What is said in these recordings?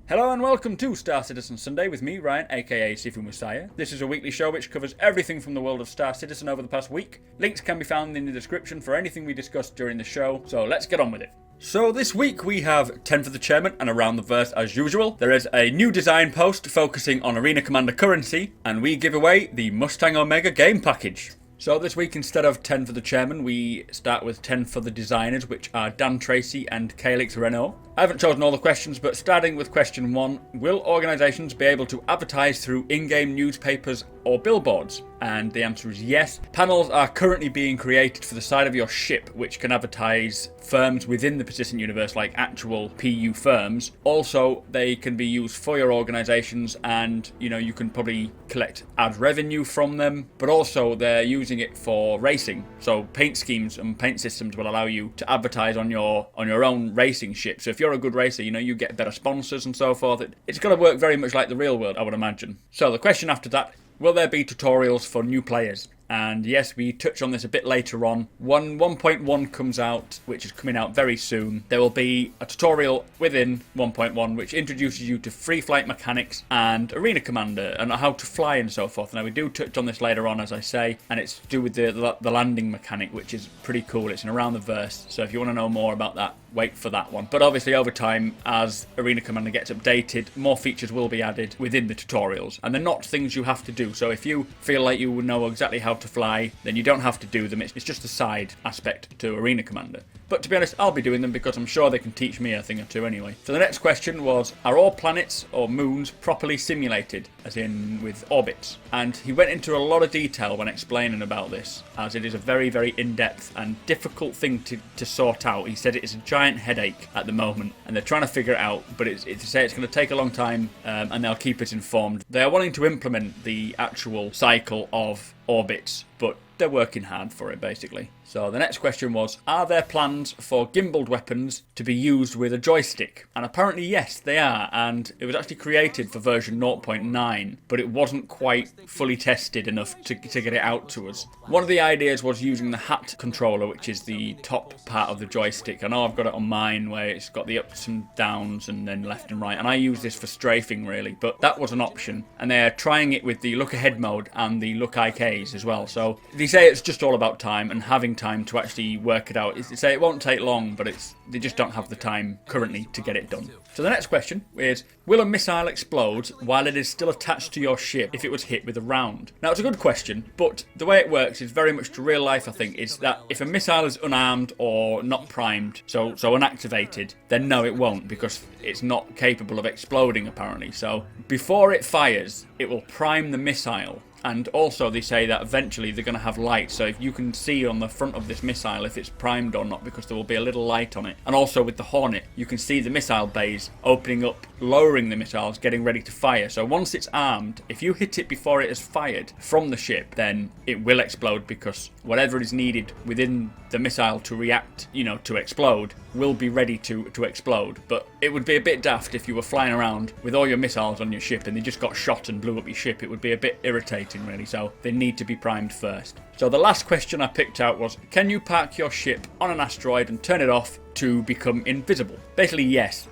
Hello and welcome to Star Citizen Sunday with me, Ryan, aka Sifu Messiah. This is a weekly show which covers everything from the world of Star Citizen over the past week. Links can be found in the description for anything we discussed during the show, so let's get on with it. So this week we have 10 for the Chairman and Around the Verse as usual. There is a new design post focusing on Arena Commander currency, and we give away the Mustang Omega game package. So this week, instead of 10 for the Chairman, we start with 10 for the designers, which are Dan Tracy and Calix Renault. I haven't chosen all the questions, but starting with question 1, will organisations be able to advertise through in-game newspapers or billboards? And the answer is yes. Panels are currently being created for the side of your ship, which can advertise firms within the persistent universe, like actual PU firms. Also, they can be used for your organisations, and you can probably collect ad revenue from them. But also, they're using it for racing. So paint schemes and paint systems will allow you to advertise on your own racing ship. So if you're a good racer, you get better sponsors and so forth. It's going to work very much like the real world, I would imagine. So the question after that: will there be tutorials for new players? And yes, we touch on this a bit later on. 1.1 comes out, which is coming out very soon. There will be a tutorial within 1.1 which introduces you to free flight mechanics and Arena Commander and how to fly and so forth. Now we do touch on this later on, as I say, and it's to do with the landing mechanic, which is pretty cool. It's an Around the Verse, so if you want to know more about that, wait for that one. But obviously over time, as Arena Commander gets updated, more features will be added within the tutorials, and they're not things you have to do. So if you feel like you know exactly how to fly, then you don't have to do them. It's just a side aspect to Arena Commander. But to be honest, I'll be doing them because I'm sure they can teach me a thing or two anyway. So the next question was, are all planets or moons properly simulated, as in with orbits? And he went into a lot of detail when explaining about this, as it is a very, very in-depth and difficult thing to sort out. He said it is a giant headache at the moment, and they're trying to figure it out, but it's going to take a long time, and they'll keep us informed. They are wanting to implement the actual cycle of orbits, but they're working hard for it, basically. So the next question was, are there plans for gimbaled weapons to be used with a joystick? And apparently yes, they are, and it was actually created for version 0.9, but it wasn't quite fully tested enough to get it out to us. One of the ideas was using the hat controller, which is the top part of the joystick. I know I've got it on mine where it's got the ups and downs and then left and right, and I use this for strafing really, but that was an option, and they're trying it with the look ahead mode and the look IKs as well. So they say it's just all about time and having time to actually work it out. They say it won't take long, but they just don't have the time currently to get it done. So the next question is, will a missile explode while it is still attached to your ship if it was hit with a round? Now it's a good question, but the way it works is very much to real life, I think, is that if a missile is unarmed or not primed, so unactivated, then no, it won't, because it's not capable of exploding apparently. So before it fires, it will prime the missile. And also they say that eventually they're going to have light, so if you can see on the front of this missile if it's primed or not, because there will be a little light on it. And also with the Hornet, you can see the missile bays opening up, lowering the missiles, getting ready to fire. So once it's armed, if you hit it before it is fired from the ship, then it will explode, because whatever is needed within the missile to react, to explode, will be ready to explode. But it would be a bit daft if you were flying around with all your missiles on your ship and they just got shot and blew up your ship. It would be a bit irritating really, so they need to be primed first. So the last question I picked out was, can you park your ship on an asteroid and turn it off to become invisible? Basically yes.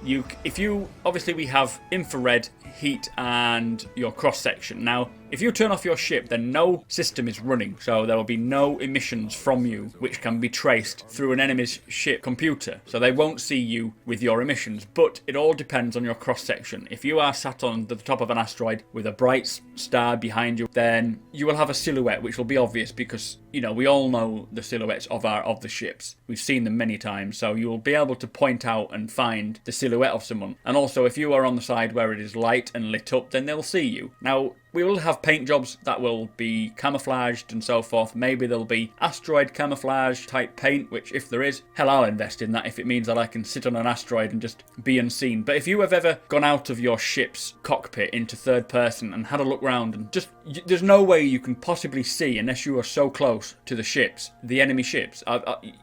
Obviously we have infrared, heat and your cross section. Now if you turn off your ship, then no system is running, so there will be no emissions from you which can be traced through an enemy's ship computer, so they won't see you with your emissions. But it all depends on your cross section. If you are sat on the top of an asteroid with a bright star behind you, then you will have a silhouette which will be obvious, because we all know the silhouettes of the ships. We've seen them many times, so you will be able to point out and find the silhouette of someone. And also if you are on the side where it is light and lit up, then they'll see you. Now we will have paint jobs that will be camouflaged and so forth. Maybe there'll be asteroid camouflage type paint, which if there is, hell, I'll invest in that if it means that I can sit on an asteroid and just be unseen. But if you have ever gone out of your ship's cockpit into third person and had a look round, and there's no way you can possibly see, unless you are so close to the ships, the enemy ships,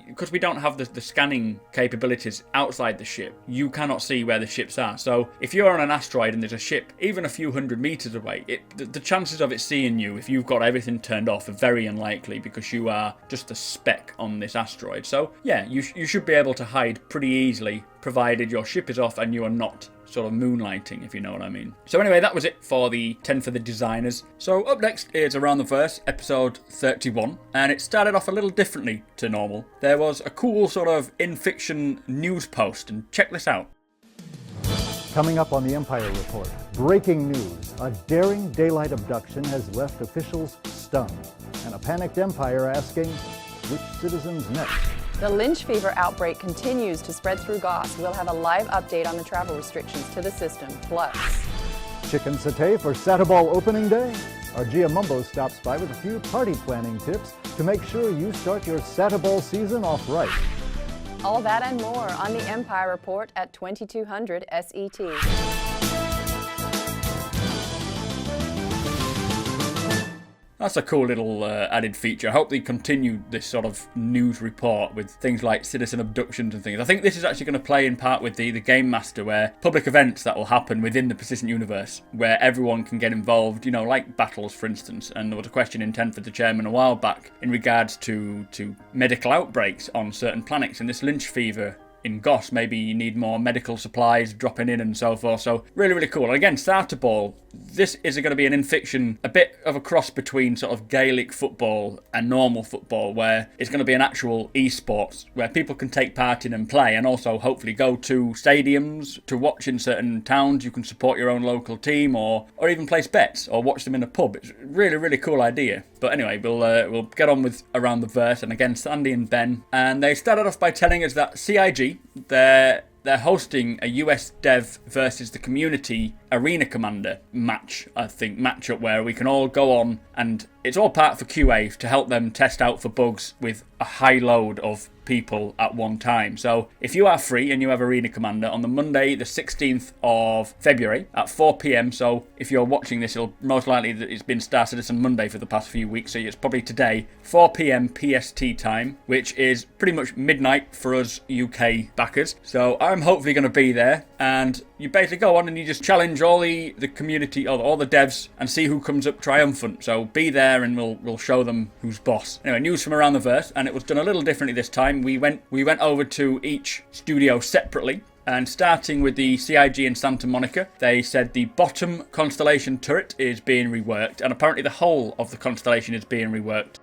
because we don't have the scanning capabilities outside the ship, you cannot see where the ships are. So if you're on an asteroid and there's a ship even a few hundred meters away, the chances of it seeing you if you've got everything turned off are very unlikely, because you are just a speck on this asteroid. So yeah, you should be able to hide pretty easily provided your ship is off and you are not sort of moonlighting, if you know what I mean. So anyway, that was it for the 10 for the designers. So up next is Around the Verse, episode 31, and it started off a little differently to normal. There was a cool sort of in-fiction news post, and check this out. Coming up on the Empire Report, breaking news. A daring daylight abduction has left officials stunned, and a panicked Empire asking, which citizens next? The lynch fever outbreak continues to spread through Goss. We'll have a live update on the travel restrictions to the system. Plus, Chicken satay for Satterball opening day? Our Gia Mumbo stops by with a few party planning tips to make sure you start your Satterball season off right. all that and more on the Empire Report at 2200 SET. That's a cool little added feature. I hope they continue this sort of news report with things like citizen abductions and things. I think this is actually going to play in part with the Game Master, where public events that will happen within the persistent universe, where everyone can get involved, you know, like battles, for instance. And there was a question in 10 for the chairman a while back in regards to medical outbreaks on certain planets, and this lynch fever in Goss, maybe you need more medical supplies dropping in and so forth. So really, really cool. And again, Starter Ball, this is going to be an in-fiction, a bit of a cross between sort of Gaelic football and normal football, where it's going to be an actual esports where people can take part in and play, and also hopefully go to stadiums to watch in certain towns. You can support your own local team, or even place bets or watch them in a pub. It's a really, really cool idea. But anyway, we'll get on with Around the Verse, and again, Sandi and Ben, and they started off by telling us that CIG, they're hosting a US dev versus the community Arena Commander matchup where we can all go on, and it's all part for QA to help them test out for bugs with a high load of people at one time. So if you are free and you have Arena Commander on the Monday the 16th of February at 4 PM, so if you're watching this, it'll most likely it's been Star Citizen Monday for the past few weeks, so it's probably today, 4 PM PST time, which is pretty much midnight for us UK backers. So I'm hopefully going to be there, and you basically go on and you just challenge all the community, all the devs, and see who comes up triumphant. So be there and we'll show them who's boss. Anyway, news from Around the Verse, and it was done a little differently this time. We went over to each studio separately, and starting with the CIG in Santa Monica, they said the bottom constellation turret is being reworked, and apparently the whole of the constellation is being reworked.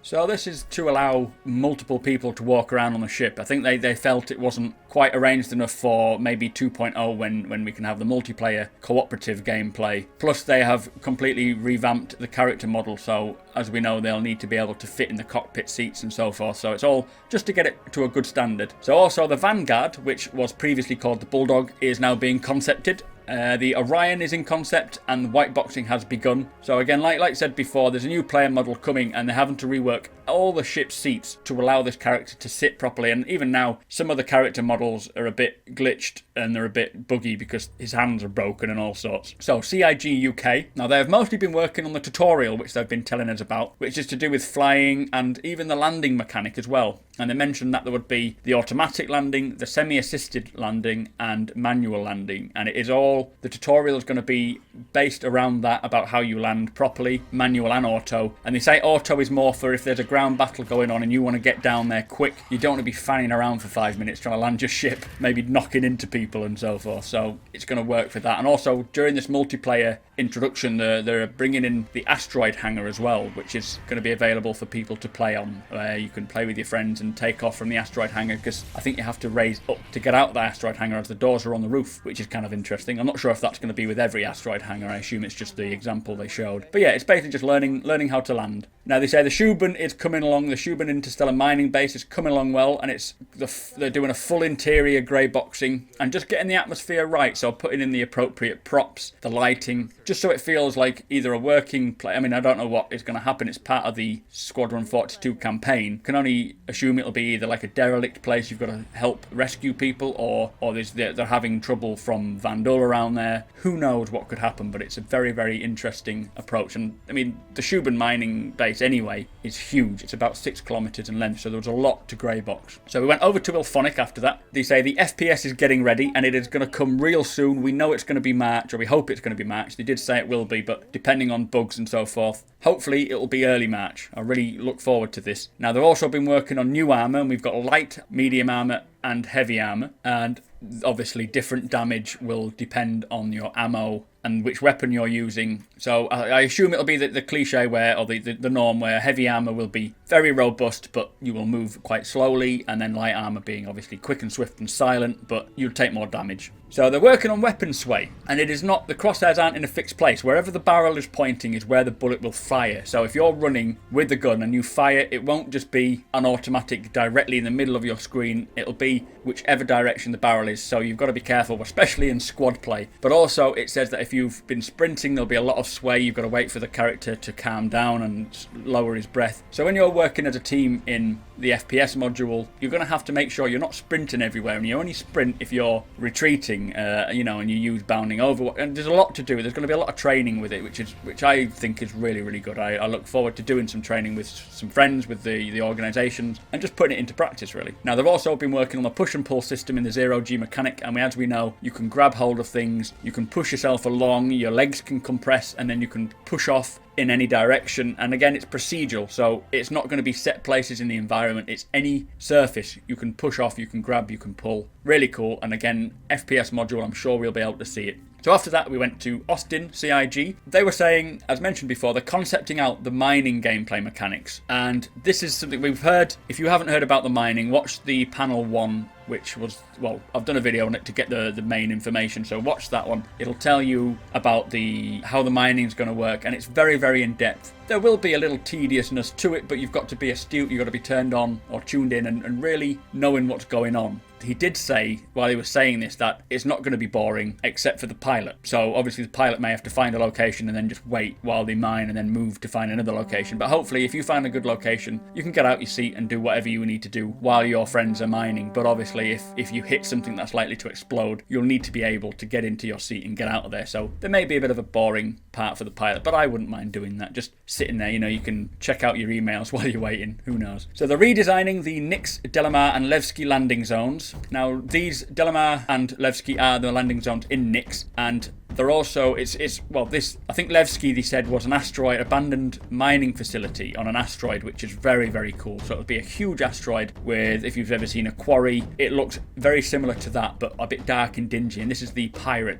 So this is to allow multiple people to walk around on the ship. I think they felt it wasn't quite arranged enough for maybe 2.0 when we can have the multiplayer cooperative gameplay. Plus they have completely revamped the character model, so as we know they'll need to be able to fit in the cockpit seats and so forth. So it's all just to get it to a good standard. So also the Vanguard, which was previously called the Bulldog, is now being concepted. The Orion is in concept, and the white boxing has begun. So again, like I said before, there's a new player model coming, and they're having to rework all the ship's seats to allow this character to sit properly. And even now, some of the character models are a bit glitched and they're a bit buggy because his hands are broken and all sorts. So CIG UK, now they have mostly been working on the tutorial which they've been telling us about, which is to do with flying and even the landing mechanic as well. And they mentioned that there would be the automatic landing, the semi-assisted landing, and manual landing. And it is all, the tutorial is going to be based around that, about how you land properly, manual and auto. And they say auto is more for if there's a ground battle going on and you want to get down there quick. You don't want to be fanning around for 5 minutes trying to land your ship, maybe knocking into people and so forth. So it's going to work for that. And also during this multiplayer introduction, they're bringing in the asteroid hangar as well, which is going to be available for people to play on, where you can play with your friends and take off from the asteroid hangar, because I think you have to raise up to get out the asteroid hangar as the doors are on the roof, which is kind of interesting. I'm not sure if that's going to be with every asteroid hangar. I assume it's just the example they showed. But yeah, it's basically just learning how to land. Now they say the Shubin is coming along. The Shubin Interstellar Mining Base is coming along well, and they're doing a full interior grey boxing and just getting the atmosphere right. So putting in the appropriate props, the lighting, just so it feels like either a working play. I mean, I don't know what is going to happen. It's part of the Squadron 42 campaign. Can only assume it'll be either like a derelict place you've got to help rescue people, or they're having trouble from Vandal around there. Who knows what could happen, but it's a very, very interesting approach. And I mean, the Shubin mining base anyway is huge. It's about 6 kilometres in length, so there was a lot to grey box. So we went over to Ilphonic after that. They say the FPS is getting ready, and it is going to come real soon. We know it's going to be March, or we hope it's going to be March. They did say it will be, but depending on bugs and so forth, hopefully it'll be early March. I really look forward to this. Now they've also been working on new armour, and we've got light, medium armour and heavy armor, and obviously different damage will depend on your ammo and which weapon you're using. So I assume it'll be the cliche where, or the norm where heavy armor will be very robust, but you will move quite slowly, and then light armor being obviously quick and swift and silent, but you'll take more damage. So they're working on weapon sway, and it is not, the crosshairs aren't in a fixed place. Wherever the barrel is pointing is where the bullet will fire. So if you're running with the gun and you fire, it won't just be an automatic directly in the middle of your screen. It'll be whichever direction the barrel is. So you've got to be careful, especially in squad play. But also it says that if you've been sprinting, there'll be a lot of sway. You've got to wait for the character to calm down and lower his breath. So when you're working as a team in the FPS module, you're going to have to make sure you're not sprinting everywhere, and you only sprint if you're retreating, and you use bounding over. And there's a lot to do. There's going to be a lot of training with it, which I think is really, really good. I look forward to doing some training with some friends, with the organisations, and just putting it into practice, really. Now, they've also been working on the push and pull system in the zero-G mechanic, and as we know, you can grab hold of things, you can push yourself along, your legs can compress, and then you can push off in any direction. And again, it's procedural, so it's not going to be set places in the environment. It's any surface you can push off, you can grab, you can pull. Really cool. And again, FPS module, I'm sure we'll be able to see it. So after that, we went to Austin, CIG. They were saying, as mentioned before, they're concepting out the mining gameplay mechanics. And this is something we've heard. If you haven't heard about the mining, watch the panel 1, which was, well, I've done a video on it to get the main information, so watch that one. It'll tell you about how the mining's going to work, and it's very, very in-depth. There will be a little tediousness to it, but you've got to be astute, you've got to be turned on or tuned in and really knowing what's going on. He did say, while he was saying this, that it's not going to be boring except for the pilot. So obviously the pilot may have to find a location and then just wait while they mine and then move to find another location. But hopefully if you find a good location, you can get out your seat and do whatever you need to do while your friends are mining. But obviously if you hit something that's likely to explode, you'll need to be able to get into your seat and get out of there. So there may be a bit of a boring part for the pilot, but I wouldn't mind doing that. Just sitting there, you can check out your emails while you're waiting. Who knows? So they're redesigning the Nix, Delamar and Levski landing zones. Now, these Delamar and Levski are the landing zones in Nix, and they're also, this, I think Levski, they said, was an asteroid, abandoned mining facility on an asteroid, which is very, very cool. So it'll be a huge asteroid with, if you've ever seen a quarry, it looks very similar to that, but a bit dark and dingy. And this is the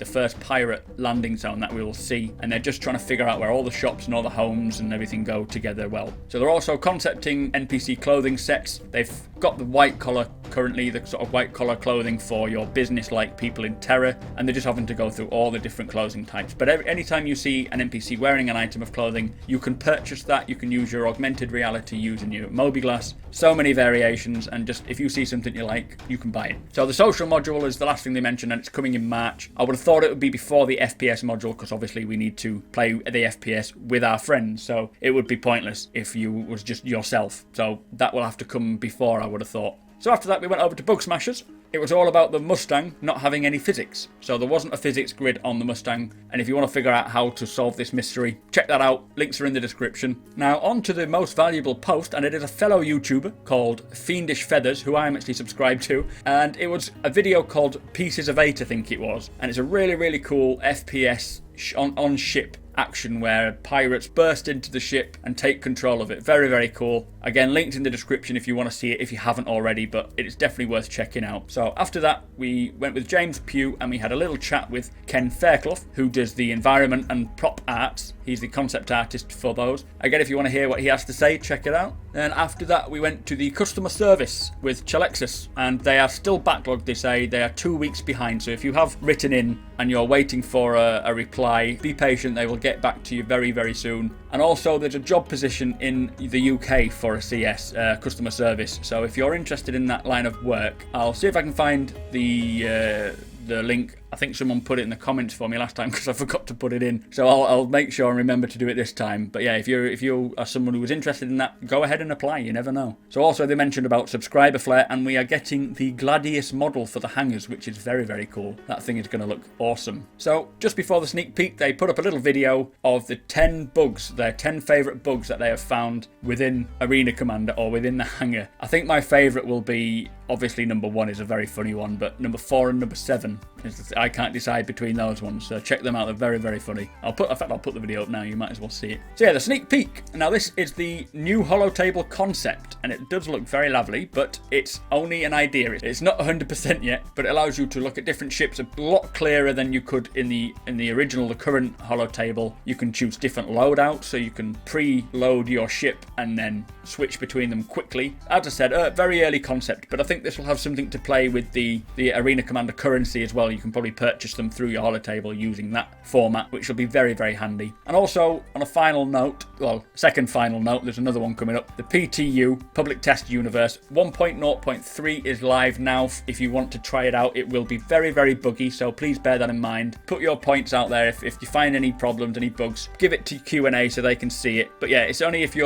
first pirate landing zone that we will see. And they're just trying to figure out where all the shops and all the homes and everything go together well. So they're also concepting NPC clothing sets. They've got the white collar currently, the sort of white collar clothing for your business-like people in Terra, and they're just having to go through all the different clothing types. But anytime you see an NPC wearing an item of clothing, you can purchase that. You can use your augmented reality using your Mobiglass. So many variations, and just if you see something you like, you can buy it. So the social module is the last thing they mentioned, and it's coming in March. I would have thought it would be before the FPS module, because obviously we need to play the FPS with our friends, so it would be pointless if you was just yourself. So that will have to come before, I would have thought. So after that, we went over to Bug Smashers. It was all about the Mustang not having any physics. So there wasn't a physics grid on the Mustang. And if you want to figure out how to solve this mystery, check that out. Links are in the description. Now on to the most valuable post, and it is a fellow YouTuber called Fiendish Feathers, who I am actually subscribed to. And it was a video called Pieces of 8, I think it was. And it's a really, really cool FPS on ship action where pirates burst into the ship and take control of it. Very, very cool. Again, linked in the description if you want to see it, if you haven't already, but it's definitely worth checking out. So after that, we went with James Pugh and we had a little chat with Ken Fairclough, who does the environment and prop arts. He's the concept artist for those. Again, if you want to hear what he has to say, check it out. Then after that, we went to the customer service with Chalexis, and they are still backlogged. They say they are 2 weeks behind. So if you have written in and you're waiting for a reply, be patient. They will get back to you very, very soon. And also, there's a job position in the UK for a CS, customer service. So if you're interested in that line of work, I'll see if I can find the link. I think someone put it in the comments for me last time because I forgot to put it in. So I'll make sure and remember to do it this time. But yeah, if you are someone who was interested in that, go ahead and apply. You never know. So also they mentioned about subscriber flare, and we are getting the Gladius model for the hangars, which is very, very cool. That thing is going to look awesome. So just before the sneak peek, they put up a little video of the 10 bugs, their 10 favourite bugs that they have found within Arena Commander or within the hangar. I think my favourite will be Obviously, number 1 is a very funny one, but number 4 and number 7, I can't decide between those ones. So check them out; they're very, very funny. I'll put the video up now. You might as well see it. So yeah, the sneak peek. Now this is the new holotable concept, and it does look very lovely, but it's only an idea. It's not 100% yet, but it allows you to look at different ships a lot clearer than you could in the original, the current holotable. You can choose different loadouts, so you can pre-load your ship and then switch between them quickly. As I said, very early concept, but I think this will have something to play with the Arena Commander currency as well. You can probably purchase them through your holotable using that format, which will be very, very handy. And also, on a final note, well, second final note, there's another one coming up. The PTU, Public Test Universe, 1.0.3 is live now. If you want to try it out, it will be very, very buggy, so please bear that in mind. Put your points out there. If you find any problems, any bugs, give it to Q&A so they can see it. But yeah, it's only if you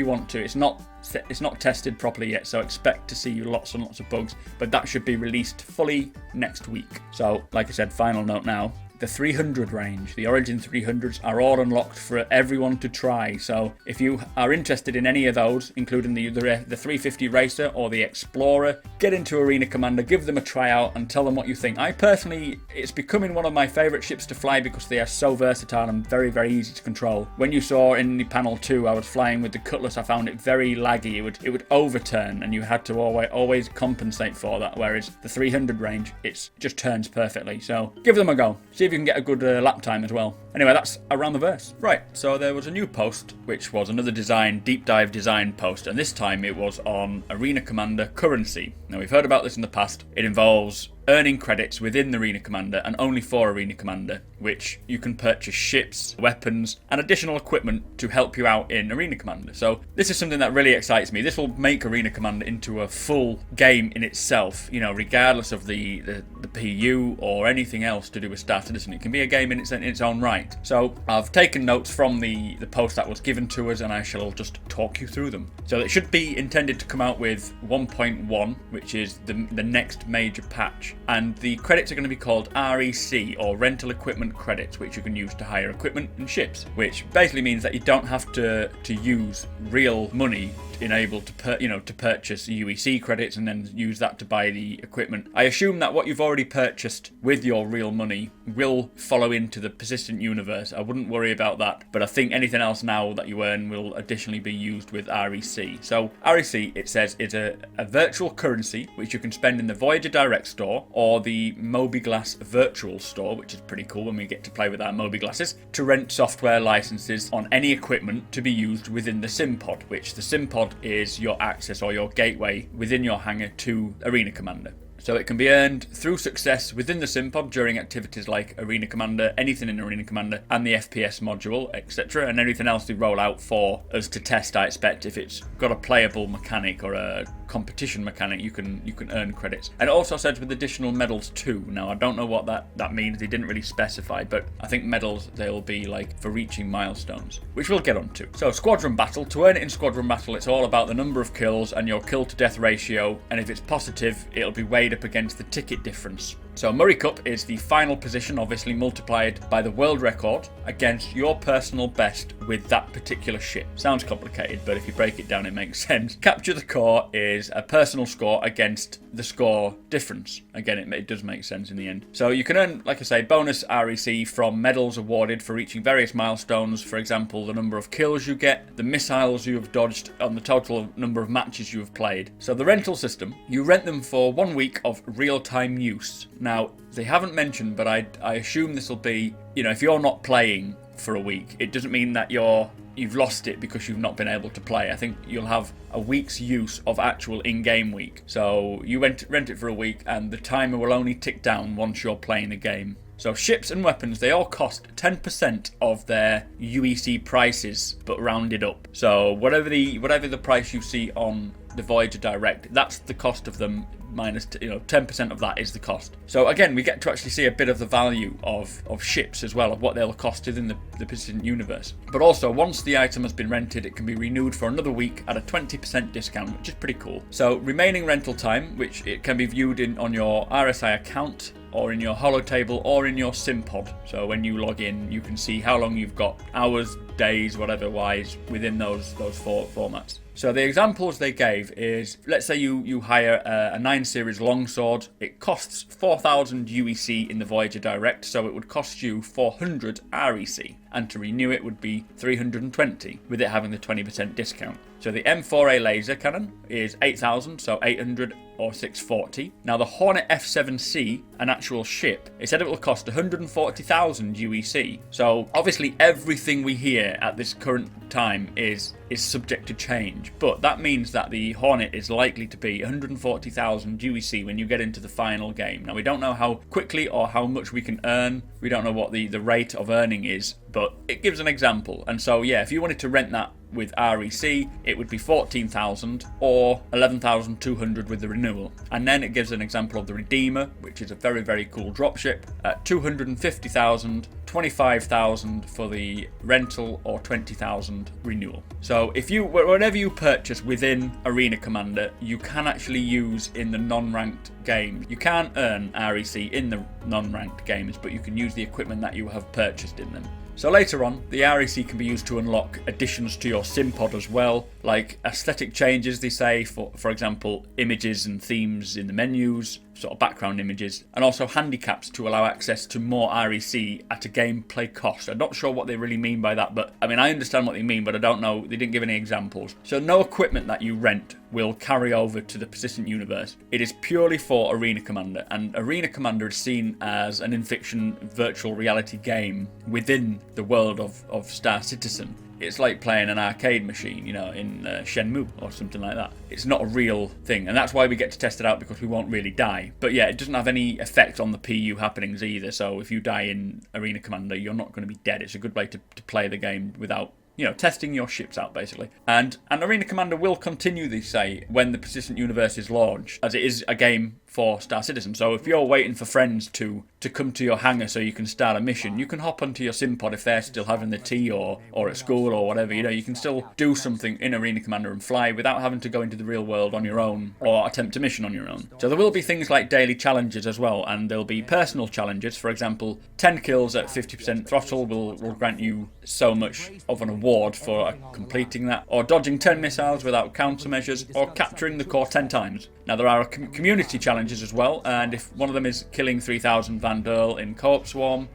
want to. It's not tested properly yet, so expect to see lots and lots of bugs, but that should be released fully next week. So, like I said, final note now. The 300 range, the Origin 300s, are all unlocked for everyone to try. So if you are interested in any of those, including the 350 Racer or the Explorer, get into Arena Commander, give them a try out and tell them what you think. I personally, it's becoming one of my favourite ships to fly because they are so versatile and very, very easy to control. When you saw in the panel 2, I was flying with the Cutlass, I found it very laggy. It would overturn and you had to always compensate for that, whereas the 300 range, it just turns perfectly. So give them a go. See if you can get a good lap time as well. Anyway, that's around the verse. Right, so there was a new post, which was another deep dive design post, and this time it was on Arena Commander currency. Now, we've heard about this in the past. It involves earning credits within the Arena Commander and only for Arena Commander, which you can purchase ships, weapons, and additional equipment to help you out in Arena Commander. So this is something that really excites me. This will make Arena Commander into a full game in itself, you know, regardless of the PU or anything else to do with Star Citizen. It can be a game in its own right. So I've taken notes from the post that was given to us, and I shall just talk you through them. So it should be intended to come out with 1.1, which is the next major patch. And the credits are going to be called REC, or Rental Equipment Credits, which you can use to hire equipment and ships, which basically means that you don't have to use real money to purchase UEC credits and then use that to buy the equipment. I assume that what you've already purchased with your real money will follow into the persistent universe. I wouldn't worry about that, but I think anything else now that you earn will additionally be used with REC. So REC, it says, is a virtual currency which you can spend in the Voyager Direct store or the Mobiglass Virtual Store, which is pretty cool when we get to play with our Mobiglasses, to rent software licenses on any equipment to be used within the SimPod, which the SimPod is your access or your gateway within your hangar to Arena Commander. So it can be earned through success within the SimPod during activities like Arena Commander, anything in Arena Commander, and the FPS module, etc., and anything else they roll out for us to test, I expect. If it's got a playable mechanic or a competition mechanic, you can earn credits. And it also says with additional medals too. Now, I don't know what that means. They didn't really specify, but I think medals, they'll be like for reaching milestones, which we'll get onto. So Squadron Battle. To earn it in Squadron Battle, it's all about the number of kills and your kill to death ratio, and if it's positive, it'll be weighed up against the ticket difference. So Murray Cup is the final position, obviously multiplied by the world record against your personal best with that particular ship. Sounds complicated, but if you break it down, it makes sense. Capture the Core is a personal score against the score difference. Again, it does make sense in the end. So you can earn, like I say, bonus REC from medals awarded for reaching various milestones. For example, the number of kills you get, the missiles you have dodged, and the total number of matches you have played. So the rental system, you rent them for 1 week of real-time use. Now, they haven't mentioned, but I assume this will be, if you're not playing for a week, it doesn't mean that you've lost it because you've not been able to play. I think you'll have a week's use of actual in-game week. So you rent it for a week, and the timer will only tick down once you're playing the game. So ships and weapons, they all cost 10% of their UEC prices, but rounded up. So whatever the price you see on the Voyager Direct, that's the cost of them, minus 10% of that is the cost. So again, we get to actually see a bit of the value of ships as well, of what they'll cost within the persistent universe. But also, once the item has been rented, it can be renewed for another week at a 20% discount, which is pretty cool. So remaining rental time, which it can be viewed on your RSI account, or in your holotable, or in your SimPod. So when you log in, you can see how long you've got, hours, days, whatever wise, within those four formats. So the examples they gave is, let's say you hire a 9 series longsword. It costs 4,000 UEC in the Voyager Direct, so it would cost you 400 REC. And to renew it would be 320, with it having the 20% discount. So the M4A laser cannon is 8,000, so 800 or 640. Now the Hornet F7C, an actual ship, it said it will cost 140,000 UEC. So obviously everything we hear at this current time is subject to change, but that means that the Hornet is likely to be 140,000 UEC when you get into the final game. Now we don't know how quickly or how much we can earn. We don't know what the rate of earning is, but it gives an example. And so yeah, if you wanted to rent that with REC, it would be 14,000 or 11,200 with the renewal. And then it gives an example of the Redeemer, which is a very, very cool dropship, at 250,000, 25,000 for the rental, or 20,000 renewal. So if whenever you purchase within Arena Commander, you can actually use in the non-ranked games. You can't earn REC in the non-ranked games, but you can use the equipment that you have purchased in them. So later on, the REC can be used to unlock additions to your sim pod as well, like aesthetic changes, they say, for example, images and themes in the menus, sort of background images, and also handicaps to allow access to more REC at a gameplay cost. I'm not sure what they really mean by that, but I mean, I understand what they mean, but I don't know, they didn't give any examples. So no equipment that you rent will carry over to the persistent universe. It is purely for Arena Commander, and Arena Commander is seen as an in-fiction virtual reality game within the world of Star Citizen. It's like playing an arcade machine, in Shenmue or something like that. It's not a real thing, and that's why we get to test it out, because we won't really die. But yeah, it doesn't have any effect on the PU happenings either, so if you die in Arena Commander, you're not going to be dead. It's a good way to play the game without testing your ships out, basically. And Arena Commander will continue, they say, when the Persistent Universe is launched, as it is a game for Star Citizen. So if you're waiting for friends to come to your hangar so you can start a mission, you can hop onto your sim pod if they're still having the tea or at school or whatever. You can still do something in Arena Commander and fly without having to go into the real world on your own or attempt a mission on your own. So there will be things like daily challenges as well, and there'll be personal challenges. For example, 10 kills at 50% throttle will grant you so much of an award for completing that, or dodging 10 missiles without countermeasures, or capturing the core 10 times. Now there are community challenges as well, and if one of them is killing 3,000 Vanduul in co-op swarm,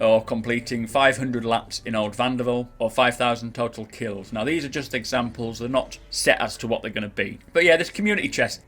or completing 500 laps in Old Vanderbilt, or 5,000 total kills. Now these are just examples, they're not set as to what they're going to be. But yeah, this community chest,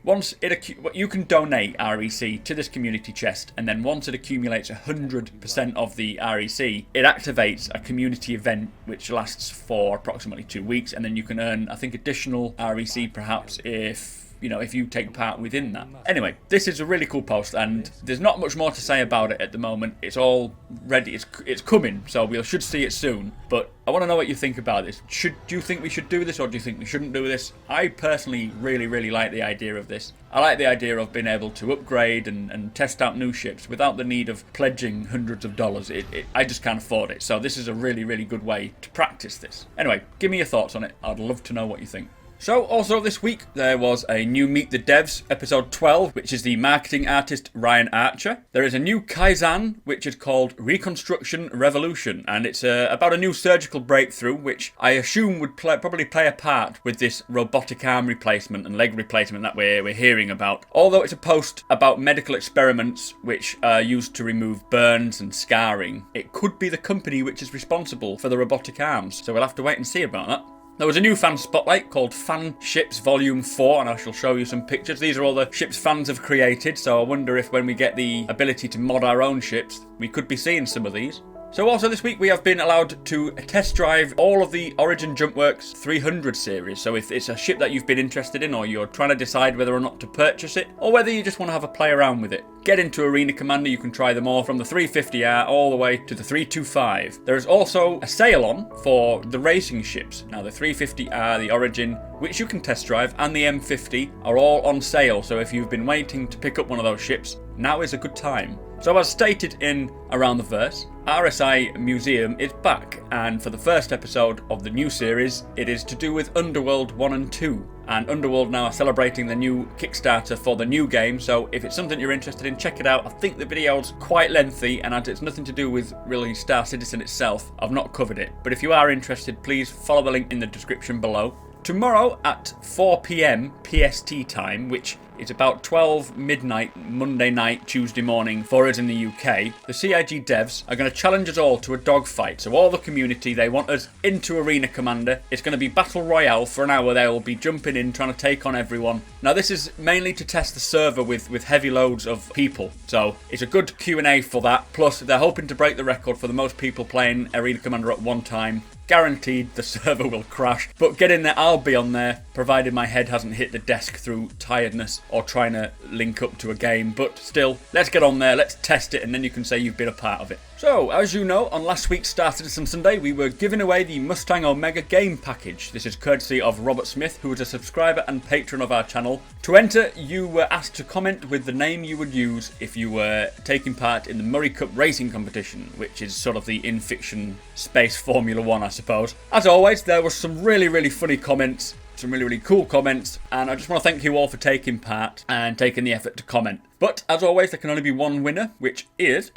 you can donate REC to this community chest, and then once it accumulates 100% of the REC, it activates a community event which lasts for approximately 2 weeks, and then you can earn, I think, additional REC perhaps if you take part within that. Anyway, this is a really cool post, and there's not much more to say about it at the moment. It's all ready, it's coming, so we should see it soon. But I want to know what you think about this. Do you think we should do this, or do you think we shouldn't do this? I personally really, really like the idea of this. I like the idea of being able to upgrade and test out new ships without the need of pledging hundreds of dollars. I just can't afford it, so this is a really, really good way to practice this. Anyway, give me your thoughts on it. I'd love to know what you think. So, also this week, there was a new Meet the Devs, episode 12, which is the marketing artist Ryan Archer. There is a new Kaizen, which is called Reconstruction Revolution, and it's about a new surgical breakthrough, which I assume would probably play a part with this robotic arm replacement and leg replacement that we're hearing about. Although it's a post about medical experiments which are used to remove burns and scarring, it could be the company which is responsible for the robotic arms, so we'll have to wait and see about that. There was a new fan spotlight called Fan Ships Volume 4, and I shall show you some pictures. These are all the ships fans have created, so I wonder if when we get the ability to mod our own ships, we could be seeing some of these. So also this week we have been allowed to test drive all of the Origin Jumpworks 300 series. So if it's a ship that you've been interested in, or you're trying to decide whether or not to purchase it, or whether you just want to have a play around with it, get into Arena Commander. You can try them all from the 350R all the way to the 325. There is also a sale on for the racing ships. Now the 350R, the Origin, which you can test drive, and the M50 are all on sale. So if you've been waiting to pick up one of those ships, now is a good time. So as stated in Around the Verse, RSI Museum is back, and for the first episode of the new series, it is to do with Underworld 1 and 2. And Underworld now are celebrating the new Kickstarter for the new game, so if it's something you're interested in, check it out. I think the video's quite lengthy, and as it's nothing to do with really Star Citizen itself, I've not covered it. But if you are interested, please follow the link in the description below. Tomorrow at 4 PM PST time, which is about 12 midnight Monday night, Tuesday morning for us in the UK, the CIG devs are going to challenge us all to a dogfight. So all the community, they want us into Arena Commander. It's going to be Battle Royale for an hour. They will be jumping in, trying to take on everyone. Now this is mainly to test the server with heavy loads of people. So it's a good Q&A for that. Plus they're hoping to break the record for the most people playing Arena Commander at one time. Guaranteed the server will crash, but get in there, I'll be on there, provided my head hasn't hit the desk through tiredness or trying to link up to a game. But still, let's get on there, let's test it, and then you can say you've been a part of it. So, as you know, on last week's Star Citizen Sunday, we were giving away the Mustang Omega game package. This is courtesy of Robert Smith, who is a subscriber and patron of our channel. To enter, you were asked to comment with the name you would use if you were taking part in the Murray Cup racing competition, which is sort of the in-fiction space Formula 1, I suppose. As always, there were some really funny comments, some really cool comments, and I just want to thank you all for taking part and taking the effort to comment. But, as always, there can only be one winner, which is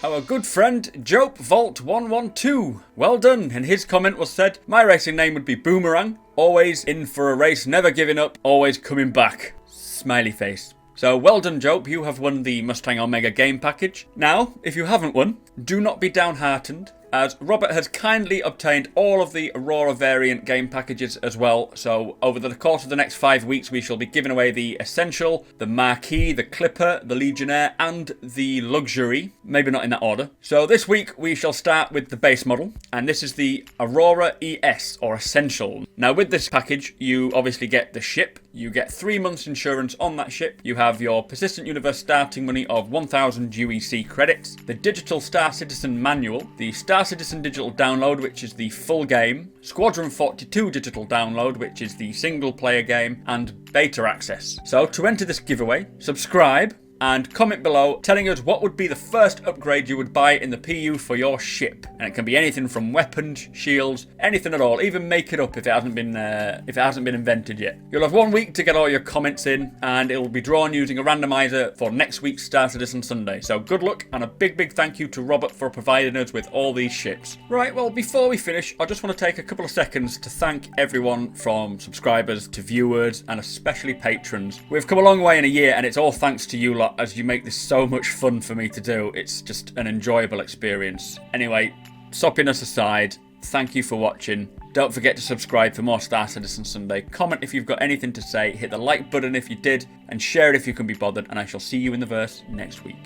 our good friend Jope Vault 112. Well done, and his comment was said, my racing name would be Boomerang, always in for a race, never giving up, always coming back. Smiley face. So well done, Jope, you have won the Mustang Omega game package. Now, if you haven't won, do not be downhearted, as Robert has kindly obtained all of the Aurora variant game packages as well. So over the course of the next 5 weeks, we shall be giving away the Essential, the Marquee, the Clipper, the Legionnaire, and the Luxury. Maybe not in that order. So this week, we shall start with the base model, and this is the Aurora ES, or Essential. Now with this package, you obviously get the ship. You get 3 months insurance on that ship. You have your Persistent Universe starting money of 1,000 UEC credits, the Digital Star Citizen Manual, the Star Citizen Digital Download, which is the full game, Squadron 42 Digital Download, which is the single player game, and beta access. So to enter this giveaway, subscribe and comment below telling us what would be the first upgrade you would buy in the PU for your ship. And it can be anything from weapons, shields, anything at all. Even make it up if it hasn't been invented yet. You'll have 1 week to get all your comments in, and it will be drawn using a randomizer for next week's Star Citizen Sunday. So good luck, and a big thank you to Robert for providing us with all these ships. Right, well, before we finish, I just want to take a couple of seconds to thank everyone from subscribers to viewers, and especially patrons. We've come a long way in a year, and it's all thanks to you lot, as you make this so much fun for me to do. It's just an enjoyable experience. Anyway, soppiness aside, thank you for watching. Don't forget to subscribe for more Star Citizen Sunday. Comment if you've got anything to say, hit the like button if you did, and share it if you can be bothered, and I shall see you in the verse next week.